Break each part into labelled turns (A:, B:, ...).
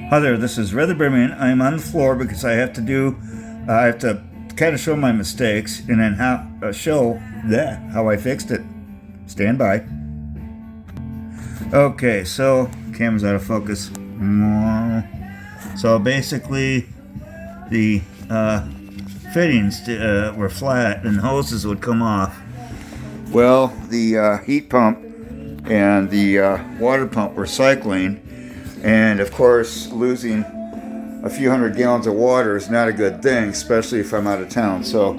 A: Hi there, this is Rather Bearman. I'm on the floor because I have to kind of show my mistakes and then show that how I fixed it. Stand by. Okay, so camera's out of focus. So basically, the fittings were flat and hoses would come off. Well, the heat pump and the water pump were cycling. And of course, losing a few hundred gallons of water is not a good thing, especially if I'm out of town. So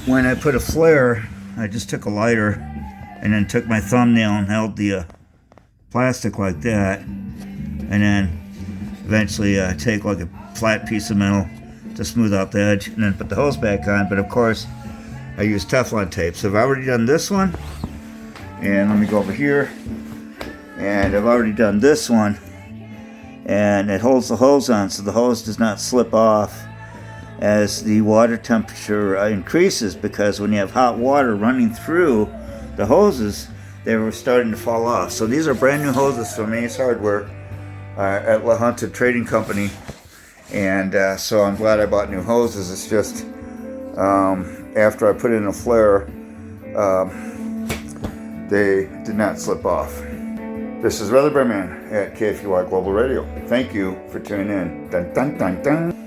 A: when I put a Flair, I just took a lighter and then took my thumbnail and held the plastic like that, and then eventually take like a flat piece of metal to smooth out the edge and then put the hose back on. But of course, I use Teflon tape. So I've already done this one, and let me go over here, and I've already done this one. And it holds the hose on so the hose does not slip off as the water temperature increases, because when you have hot water running through the hoses, they were starting to fall off. So these are brand new hoses from Ace Hardware at La Junta Trading Company, and so I'm glad I bought new hoses. It's just after I put in a Flair, they did not slip off. This is Rather Bearman at KFUI Global Radio. Thank you for tuning in. Dun, dun, dun, dun.